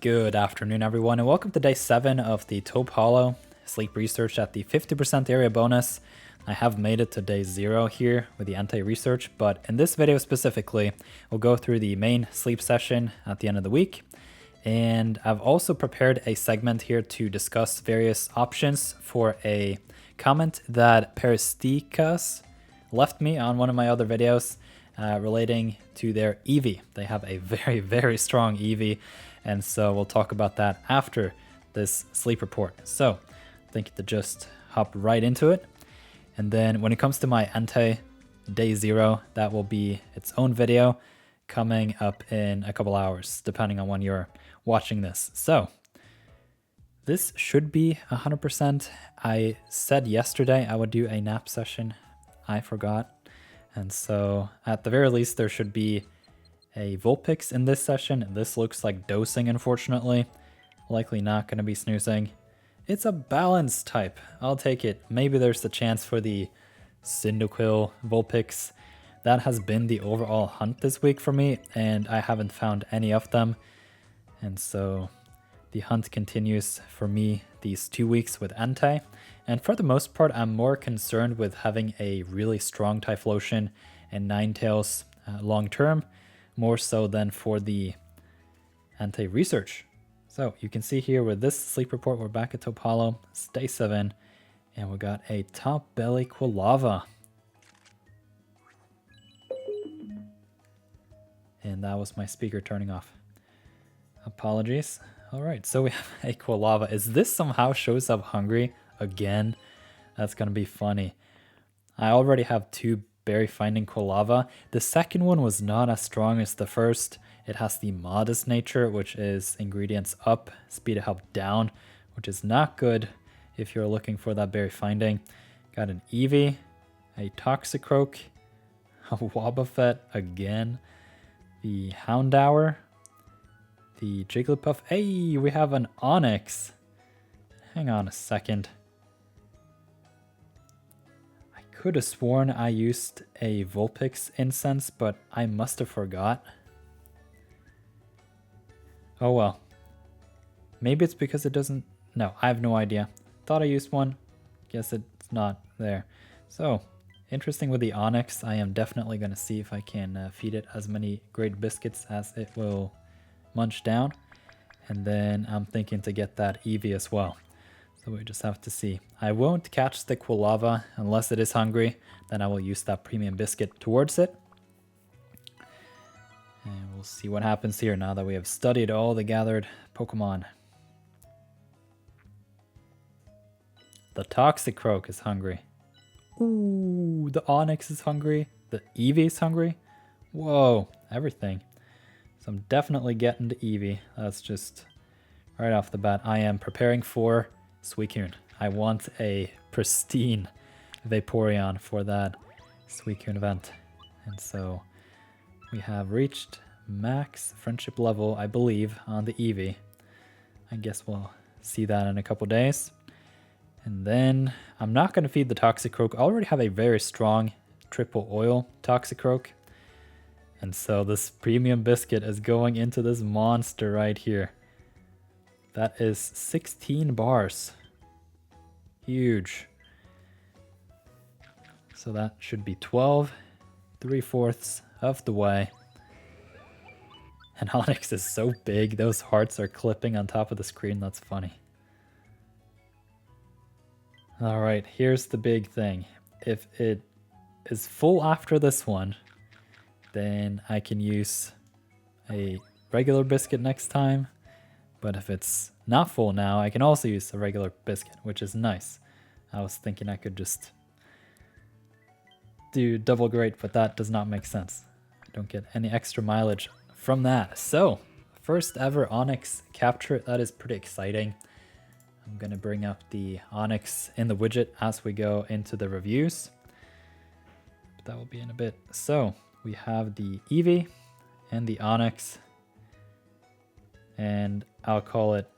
Good afternoon, everyone, and welcome to day 7 of the Taupe Hollow Sleep Research at the 50% area bonus. I have made it to day 0 here with the anti-research, but in this video specifically, we'll go through the main sleep session at the end of the week. And I've also prepared a segment here to discuss various options for a comment that Peristikas left me on one of my other videos relating to their Eevee. They have a very, very strong Eevee, and so we'll talk about that after this sleep report. So I think to just hop right into it. And then when it comes to my ante day 0, that will be its own video coming up in a couple hours, depending on when you're watching this. So this should be 100%. I said yesterday I would do a nap session. I forgot. And so at the very least, there should be a Vulpix in this session. This looks like dosing, unfortunately. Likely not going to be snoozing. It's a balance type. I'll take it. Maybe there's the chance for the Cyndaquil Vulpix. That has been the overall hunt this week for me, and I haven't found any of them. And so the hunt continues for me these 2 weeks with Entei. And for the most part, I'm more concerned with having a really strong Typhlosion and Ninetales long term, more so than for the anti-research. So you can see here with this sleep report, we're back at Taupe Hollow. It's day 7, and we got a top belly Quilava. And that was my speaker turning off. Apologies. All right, so we have a Quilava. Is this somehow shows up hungry again? That's gonna be funny. I already have 2 berry finding Quilava. The second one was not as strong as the first. It has the modest nature, which is ingredients up, speed of help down, which is not good if you're looking for that berry finding. Got an Eevee, a Toxicroak, a Wobbuffet again, the Houndour, the Jigglypuff. Hey, we have an Onyx. Hang on a second. I could have sworn I used a Vulpix incense, but I must have forgot. Oh well. Maybe it's because it doesn't... No, I have no idea. Thought I used one. Guess it's not there. So, interesting with the Onyx. I am definitely going to see if I can feed it as many great biscuits as it will munch down. And then I'm thinking to get that Eevee as well. So we just have to see. I won't catch the Quilava unless it is hungry. Then I will use that premium biscuit towards it. And we'll see what happens here now that we have studied all the gathered Pokemon. The Toxicroak is hungry. Ooh, the Onyx is hungry. The Eevee is hungry. Whoa, everything. So I'm definitely getting to Eevee. That's just right off the bat. I am preparing for Suicune. I want a pristine Vaporeon for that Suicune event. And so we have reached max friendship level, I believe, on the Eevee. I guess we'll see that in a couple days. And then I'm not going to feed the Toxicroak. I already have a very strong triple oil Toxicroak. And so this premium biscuit is going into this monster right here. That is 16 bars. Huge. So that should be 12, 3/4 of the way. And Onyx is so big, those hearts are clipping on top of the screen. That's funny. All right, here's the big thing. If it is full after this one, then I can use a regular biscuit next time. But if it's not full now, I can also use a regular biscuit, which is nice. I was thinking I could just do double great, but that does not make sense. I don't get any extra mileage from that. So, first ever Onyx capture. That is pretty exciting. I'm going to bring up the Onyx in the widget as we go into the reviews. But that will be in a bit. So, we have the Eevee and the Onyx. And I'll call it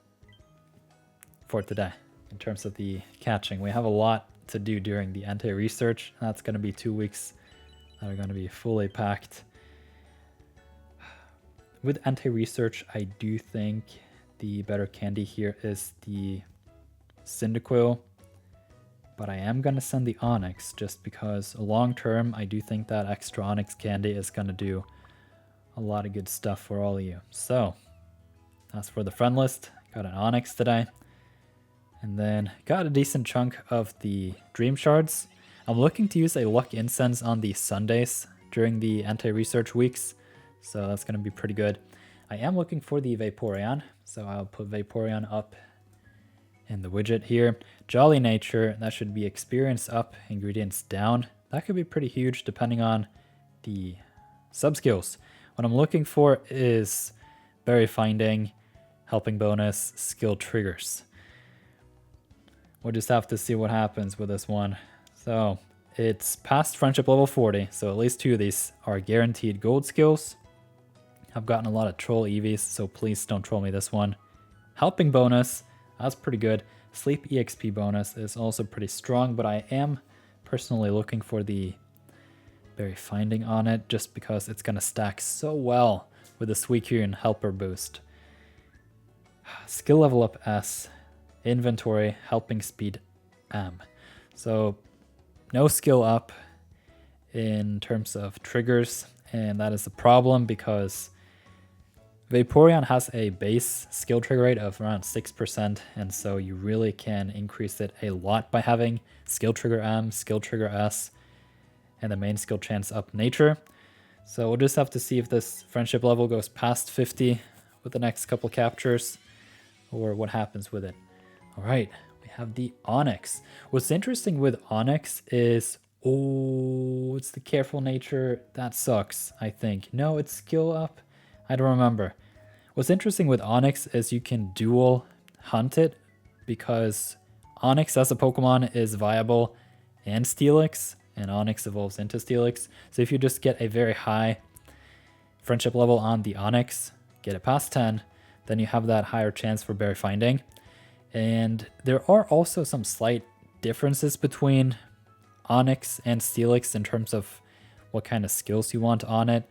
for today in terms of the catching. We have a lot to do during the anti-research. That's going to be 2 weeks that are going to be fully packed. With anti-research, I do think the better candy here is the Cyndaquil, but I am going to send the Onyx just because long term I do think that extra Onyx candy is going to do a lot of good stuff for all of you. So that's for the friend list. Got an Onyx today, and then got a decent chunk of the Dream Shards. I'm looking to use a Luck Incense on the Sundays during the anti-research weeks, so that's going to be pretty good. I am looking for the Vaporeon, so I'll put Vaporeon up in the widget here. Jolly Nature, that should be experience up, ingredients down. That could be pretty huge depending on the sub-skills. What I'm looking for is berry finding, helping bonus, skill triggers. We'll just have to see what happens with this one. So it's past friendship level 40, so at least 2 of these are guaranteed gold skills. I've gotten a lot of troll Eevees, so please don't troll me this one. Helping bonus, that's pretty good. Sleep EXP bonus is also pretty strong, but I am personally looking for the berry finding on it just because it's going to stack so well with the Suicune helper boost. Skill level up S, inventory, helping speed M. So no skill up in terms of triggers, and that is a problem because Vaporeon has a base skill trigger rate of around 6%, and so you really can increase it a lot by having skill trigger M, skill trigger S, and the main skill chance up nature. So we'll just have to see if this friendship level goes past 50 with the next couple captures, or what happens with it. All right, we have the Onyx. What's interesting with Onyx is, oh, it's the careful nature. That sucks, I think. No, it's skill up. I don't remember. What's interesting with Onyx is you can dual hunt it because Onyx as a Pokemon is viable and Steelix, and Onyx evolves into Steelix. So if you just get a very high friendship level on the Onyx, get it past 10, then you have that higher chance for berry finding. And there are also some slight differences between Onyx and Steelix in terms of what kind of skills you want on it.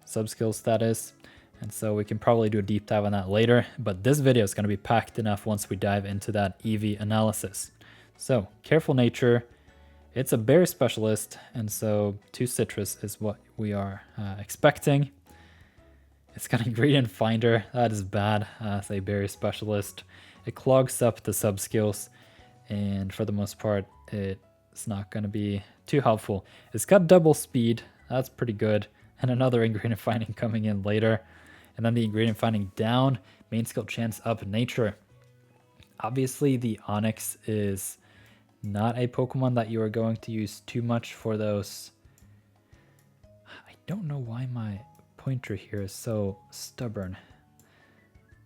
Sub-skills, that is. And so we can probably do a deep dive on that later, but this video is going to be packed enough once we dive into that Eevee analysis. So, careful nature, it's a berry specialist, and so 2 citrus is what we are expecting. It's got ingredient finder, that is bad as a berry specialist. It clogs up the sub-skills, and for the most part, it's not going to be too helpful. It's got double speed, that's pretty good. And another ingredient finding coming in later. And then the ingredient finding down, main skill chance up nature. Obviously the Onyx is not a Pokemon that you are going to use too much for those. I don't know why my pointer here is so stubborn.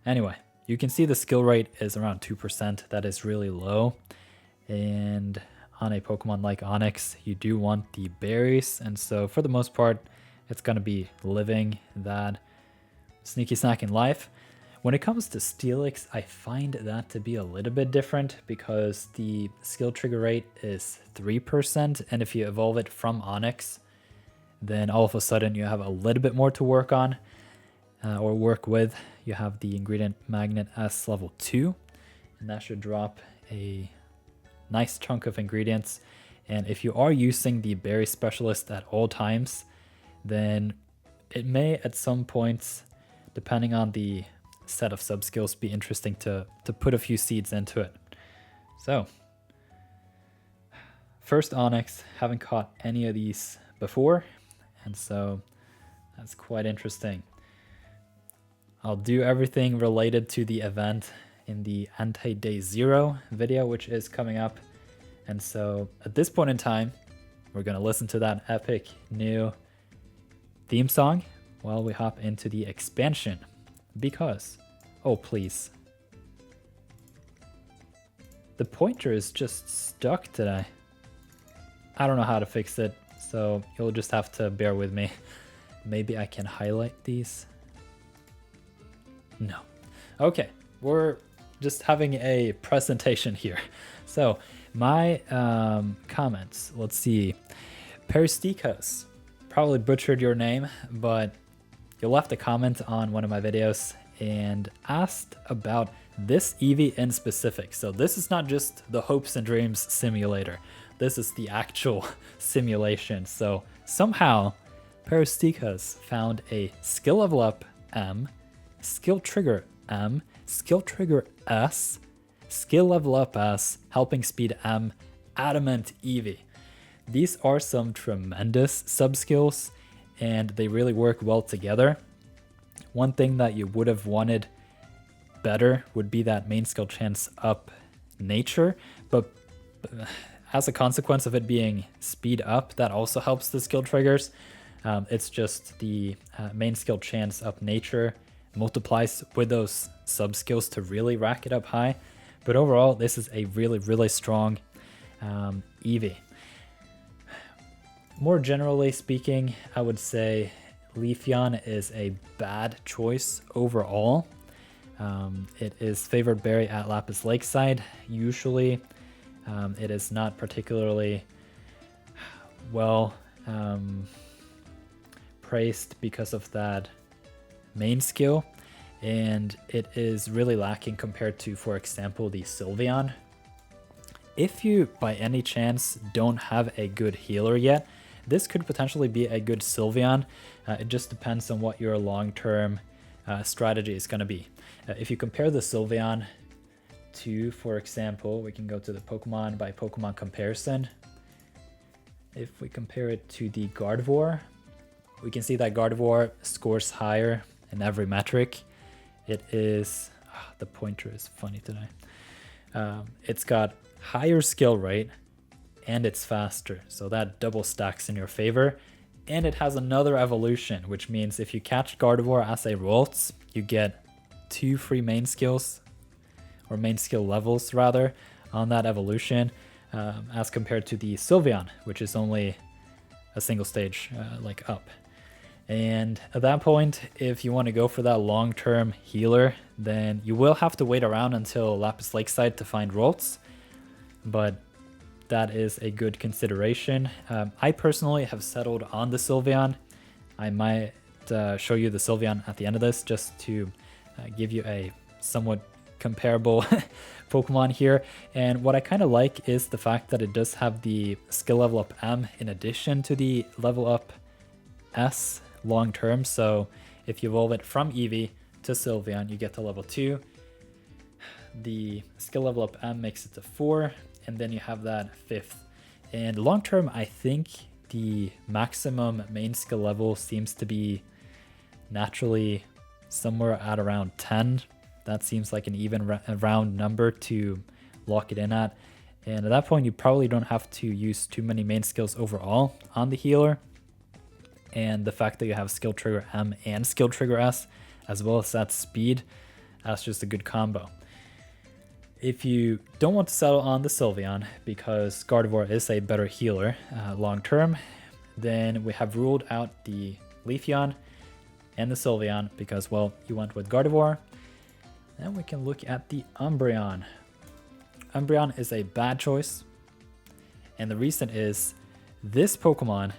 Anyway, you can see the skill rate is around 2%. That is really low. And on a Pokemon like Onyx, you do want the berries. And so for the most part, it's going to be living that sneaky snacking life. When it comes to Steelix, I find that to be a little bit different because the skill trigger rate is 3%. And if you evolve it from Onyx, then all of a sudden you have a little bit more to work on or work with. You have the ingredient magnet S level 2, and that should drop a nice chunk of ingredients. And if you are using the berry specialist at all times, then it may at some points, depending on the set of sub-skills, be interesting to put a few seeds into it. So, first Onyx, haven't caught any of these before, and so that's quite interesting. I'll do everything related to the event in the Anti-Day 0 video, which is coming up. And so at this point in time, we're going to listen to that epic new theme song while we hop into the expansion. Because, oh please, the pointer is just stuck today. I don't know how to fix it, so you'll just have to bear with me. Maybe I can highlight these. No. Okay, we're just having a presentation here. So my comments, let's see. Peristikos, probably butchered your name, but you left a comment on one of my videos and asked about this Eevee in specific. So this is not just the hopes and dreams simulator. This is the actual simulation. So somehow Perustikas found a skill level up M, skill trigger M, skill trigger S, skill level up S, helping speed M, adamant Eevee. These are some tremendous sub-skills, and they really work well together. One thing that you would have wanted better would be that main skill chance up nature, but as a consequence of it being speed up, that also helps the skill triggers. It's just the main skill chance up nature multiplies with those sub skills to really rack it up high. But overall, this is a really, really strong Eevee. More generally speaking, I would say Leafeon is a bad choice overall. It is favored berry at Lapis Lakeside. Usually, it is not particularly well praised because of that main skill, and it is really lacking compared to, for example, the Sylveon. If you by any chance don't have a good healer yet, this could potentially be a good Sylveon. It just depends on what your long-term strategy is going to be. If you compare the Sylveon to, for example, we can go to the Pokemon by Pokemon comparison. If we compare it to the Gardevoir, we can see that Gardevoir scores higher in every metric. It is, the pointer is funny today. It's got higher skill rate and it's faster, so that double stacks in your favor. And it has another evolution, which means if you catch Gardevoir as a Ralts, you get 2 free main skills, or main skill levels rather, on that evolution, as compared to the Sylveon, which is only a single stage like up. And at that point, if you want to go for that long-term healer, then you will have to wait around until Lapis Lakeside to find Ralts, but that is a good consideration. I personally have settled on the Sylveon. I might show you the Sylveon at the end of this just to give you a somewhat comparable Pokemon here. And what I kind of like is the fact that it does have the skill level up M in addition to the level up S long term. So if you evolve it from Eevee to Sylveon, you get to level 2. The skill level up M makes it to 4, and then you have that 5th. And long term, I think the maximum main skill level seems to be naturally somewhere at around 10. That seems like an even round number to lock it in at. And at that point, you probably don't have to use too many main skills overall on the healer. And the fact that you have skill trigger M and skill trigger S, as well as that speed, that's just a good combo. If you don't want to settle on the Sylveon, because Gardevoir is a better healer long term, then we have ruled out the Leafeon and the Sylveon because, well, you went with Gardevoir. Then we can look at the Umbreon. Umbreon is a bad choice, and the reason is this Pokemon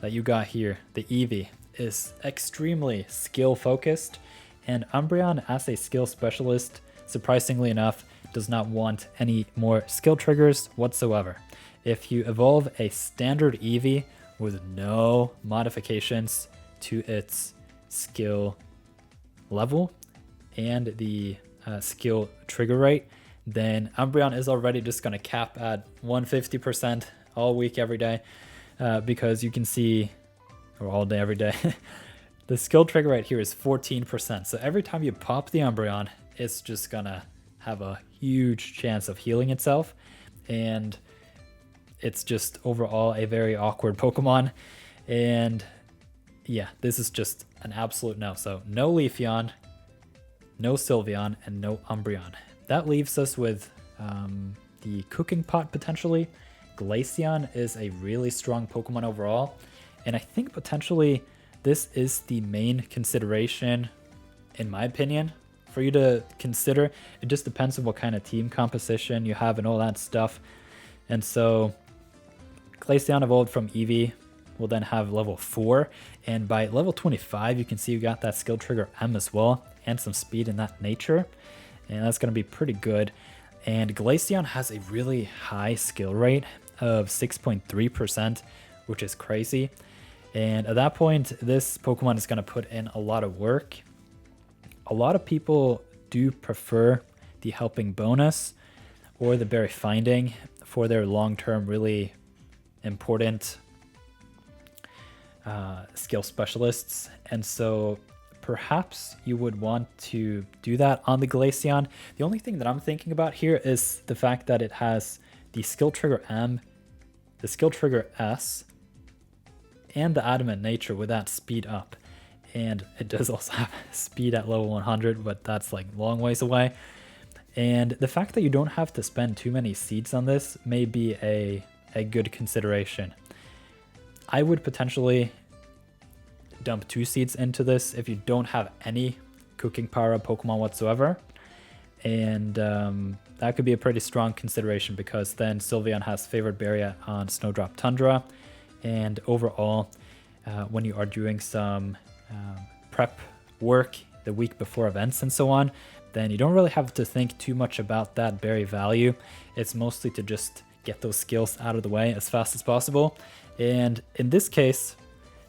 that you got here, the Eevee, is extremely skill focused, and Umbreon as a skill specialist, surprisingly enough, does not want any more skill triggers whatsoever. If you evolve a standard Eevee with no modifications to its skill level and the skill trigger rate, then Umbreon is already just going to cap at 150% all week, every day. Because you can see, or all day, every day, the skill trigger right here is 14%. So every time you pop the Umbreon, it's just gonna have a huge chance of healing itself. And it's just overall a very awkward Pokemon. And yeah, this is just an absolute no. So no Leafeon, no Sylveon, and no Umbreon. That leaves us with the Cooking Pot potentially. Glaceon is a really strong Pokemon overall, and I think potentially this is the main consideration, in my opinion, for you to consider. It just depends on what kind of team composition you have and all that stuff. And so Glaceon evolved from Eevee will then have level 4, and by level 25 you can see you got that skill trigger M as well. and some speed in that nature, and that's going to be pretty good. And Glaceon has a really high skill rate of 6.3%, which is crazy. And at that point, this Pokemon is going to put in a lot of work. A lot of people do prefer the helping bonus or the berry finding for their long-term really important skill specialists. And so perhaps you would want to do that on the Glaceon. The only thing that I'm thinking about here is the fact that it has the skill trigger M, the skill trigger S, and the adamant nature with that speed up. And it does also have speed at level 100, but that's like long ways away. And the fact that you don't have to spend too many seeds on this may be a good consideration. I would potentially dump 2 seeds into this if you don't have any cooking power up Pokemon whatsoever. And that could be a pretty strong consideration, because then Sylveon has favored berry on Snowdrop Tundra. And overall, when you are doing some prep work the week before events and so on, then you don't really have to think too much about that berry value. It's mostly to just get those skills out of the way as fast as possible. And in this case,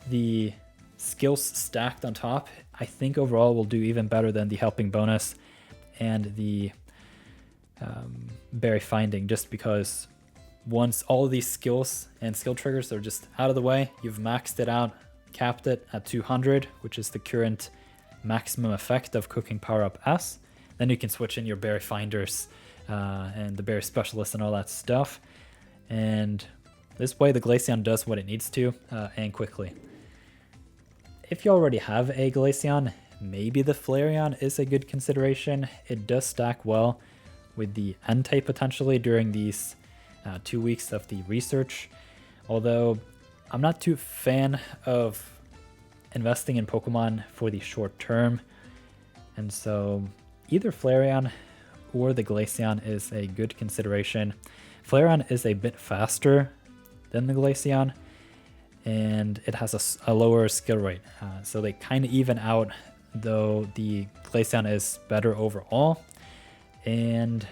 the skills stacked on top, I think overall will do even better than the helping bonus and the berry finding, just because once all of these skills and skill triggers are just out of the way, you've maxed it out, capped it at 200, which is the current maximum effect of cooking power up S. Then you can switch in your berry finders and the berry specialist and all that stuff. And this way the Glaceon does what it needs to, and quickly. If you already have a Glaceon, maybe the Flareon is a good consideration. It does stack well with the Entei potentially during these 2 weeks of the research. Although I'm not too fan of investing in Pokemon for the short term. And so either Flareon or the Glaceon is a good consideration. Flareon is a bit faster than the Glaceon, and it has a lower skill rate. So they kind of even out, though the Glaceon is better overall. And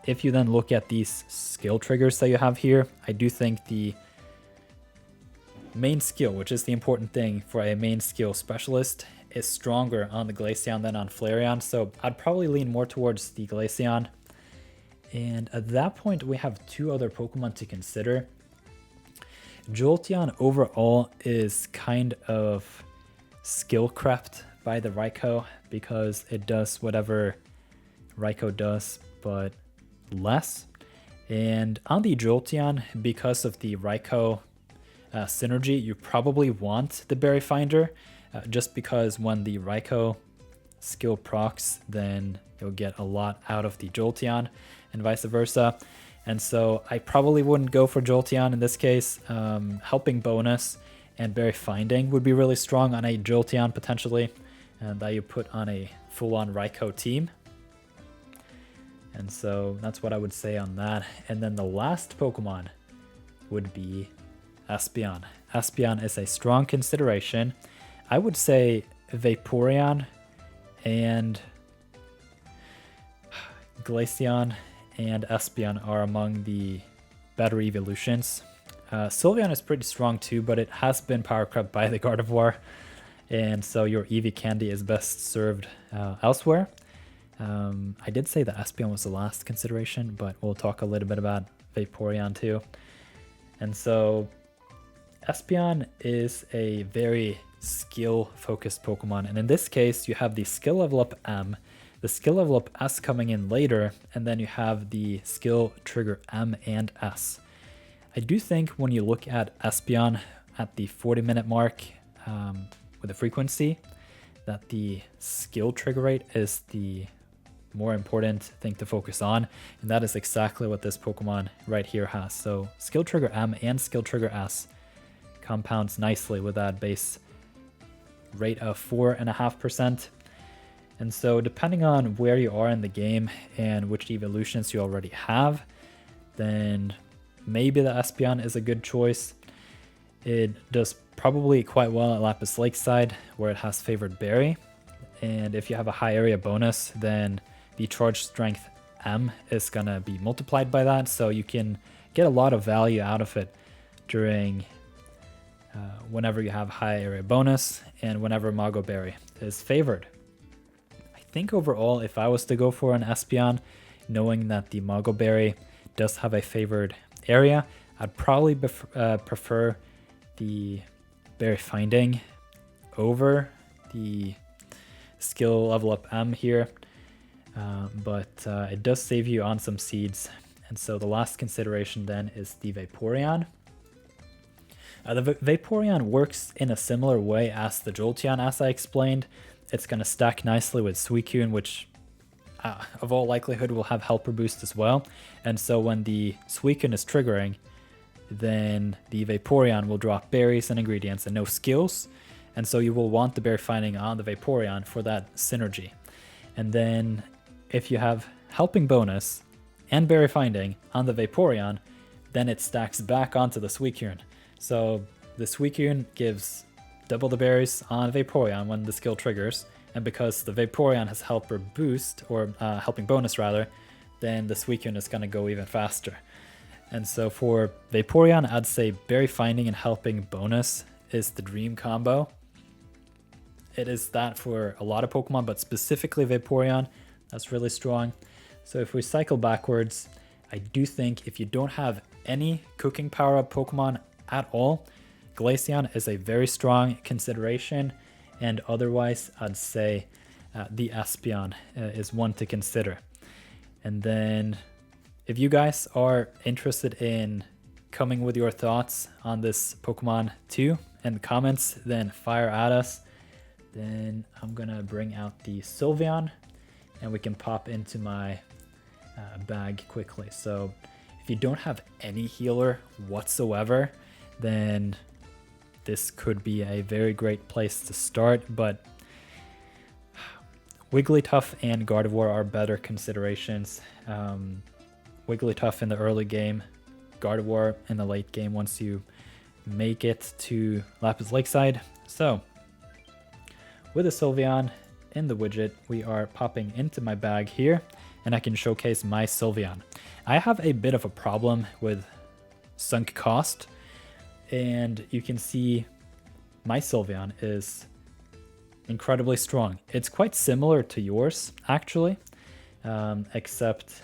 if you then look at these skill triggers that you have here, I do think the main skill, which is the important thing for a main skill specialist, is stronger on the Glaceon than on Flareon. So I'd probably lean more towards the Glaceon. And at that point, we have 2 other Pokemon to consider. Jolteon overall is kind of skill crept by the Raikou, because it does whatever Raikou does, but less. And on the Jolteon, because of the Raikou synergy, you probably want the Berry Finder, just because when the Raikou skill procs, then you'll get a lot out of the Jolteon and vice versa. And so I probably wouldn't go for Jolteon in this case. Helping bonus and berry finding would be really strong on a Jolteon potentially, and that you put on a full-on Raikou team. And so that's what I would say on that. And then the last Pokemon would be Espeon. Espeon is a strong consideration. I would say Vaporeon and Glaceon and Espeon are among the better evolutions. Sylveon is pretty strong too, but it has been power crept by the Gardevoir, and so your Eevee candy is best served elsewhere. I did say that Espeon was the last consideration, but we'll talk a little bit about Vaporeon too. And so Espeon is a very skill-focused Pokemon, and in this case, you have the skill level up M, the skill level up S coming in later, and then you have the skill trigger M and S. I do think when you look at Espeon at the 40-minute mark with the frequency, that the skill trigger rate is the more important thing to focus on, and that is exactly what this Pokemon right here has. So skill trigger M and skill trigger S compounds nicely with that base rate of 4.5%. And so depending on where you are in the game and which evolutions you already have, then maybe the Espeon is a good choice. It does probably quite well at Lapis Lakeside, where it has favored berry, and if you have a high area bonus, then the charge strength M is gonna be multiplied by that, so you can get a lot of value out of it during whenever you have high area bonus and whenever Mago Berry is favored. I think overall, if I was to go for an Espeon, knowing that the Mago Berry does have a favored area, I'd probably prefer the Berry Finding over the skill level up M here, but it does save you on some seeds. And so the last consideration then is the Vaporeon. The Vaporeon works in a similar way as the Jolteon, as I explained. It's going to stack nicely with Suicune, which of all likelihood will have Helper Boost as well. And so when the Suicune is triggering, then the Vaporeon will drop berries and ingredients and no skills. And so you will want the Berry Finding on the Vaporeon for that synergy. And then if you have Helping Bonus and Berry Finding on the Vaporeon, then it stacks back onto the Suicune. So the Suicune gives double the berries on Vaporeon when the skill triggers, and because the Vaporeon has Helper Boost, or Helping Bonus rather, then the Suicune is going to go even faster. And so for Vaporeon, I'd say Berry Finding and Helping Bonus is the dream combo. It is that for a lot of Pokemon, but specifically Vaporeon, that's really strong. So if we cycle backwards, I do think if you don't have any cooking power-up Pokemon at all, Glaceon is a very strong consideration, and otherwise I'd say the Espeon is one to consider. And then if you guys are interested in coming with your thoughts on this Pokemon too in the comments, then fire at us. Then I'm gonna bring out the Sylveon and we can pop into my bag quickly. So if you don't have any healer whatsoever, then this could be a very great place to start, but Wigglytuff and Gardevoir are better considerations. Wigglytuff in the early game, Gardevoir in the late game once you make it to Lapis Lakeside. So with a Sylveon in the widget, we are popping into my bag here, and I can showcase my Sylveon. I have a bit of a problem with sunk cost, and you can see my Sylveon is incredibly strong. It's quite similar to yours, actually, except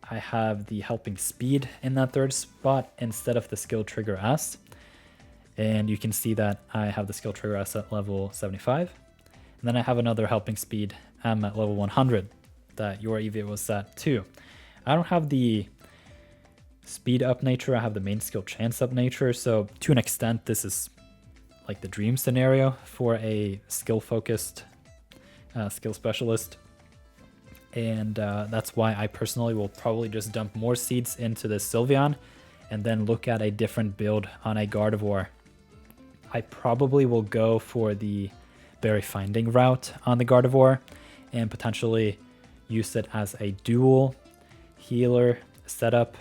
I have the Helping Speed in that third spot instead of the Skill Trigger S. And you can see that I have the Skill Trigger S at level 75. And then I have another Helping Speed M at level 100 that your Eevee was at too. I don't have the speed up nature, I have the main skill chance up nature, so to an extent this is like the dream scenario for a skill focused skill specialist, and that's why I personally will probably just dump more seeds into this Sylveon and then look at a different build on a Gardevoir. I probably will go for the Berry Finding route on the Gardevoir and potentially use it as a dual healer setup,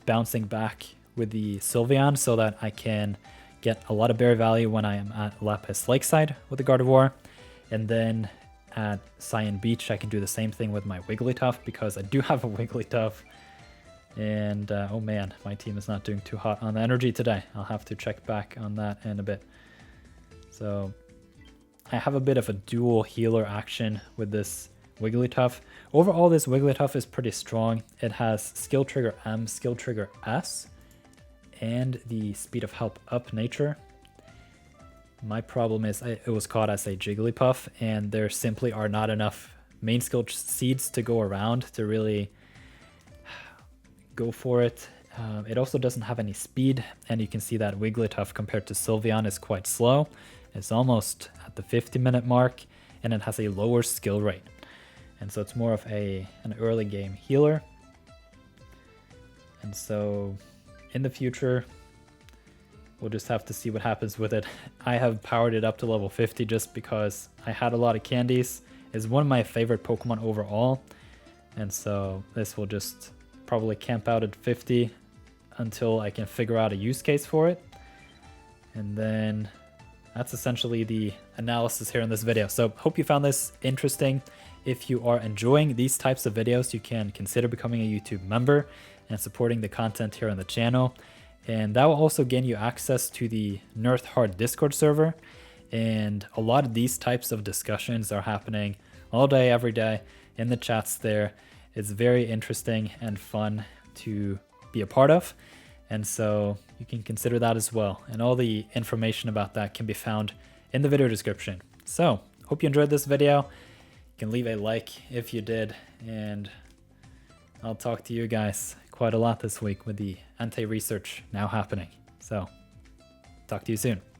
bouncing back with the Sylveon so that I can get a lot of berry value when I am at Lapis Lakeside with the Gardevoir. And then at Cyan Beach, I can do the same thing with my Wigglytuff because I do have a Wigglytuff. And oh man, my team is not doing too hot on the energy today. I'll have to check back on that in a bit. So I have a bit of a dual healer action with this Wigglytuff. Overall, this Wigglytuff is pretty strong. It has Skill Trigger M, Skill Trigger S, and the Speed of Help Up nature. My problem is it was caught as a Jigglypuff, and there simply are not enough main skill seeds to go around to really go for it. It also doesn't have any speed, and you can see that Wigglytuff compared to Sylveon is quite slow. It's almost at the 50-minute mark, and it has a lower skill rate. And so it's more of an early game healer. And so in the future, we'll just have to see what happens with it. I have powered it up to level 50 just because I had a lot of candies. It's one of my favorite Pokemon overall. And so this will just probably camp out at 50 until I can figure out a use case for it. And then that's essentially the analysis here in this video. So hope you found this interesting. If you are enjoying these types of videos, you can consider becoming a YouTube member and supporting the content here on the channel. And that will also gain you access to the nirtheart Discord server. And a lot of these types of discussions are happening all day, every day in the chats there. It's very interesting and fun to be a part of. And so you can consider that as well. And all the information about that can be found in the video description. So hope you enjoyed this video. You can leave a like if you did. And I'll talk to you guys quite a lot this week with the Entei research now happening. So talk to you soon.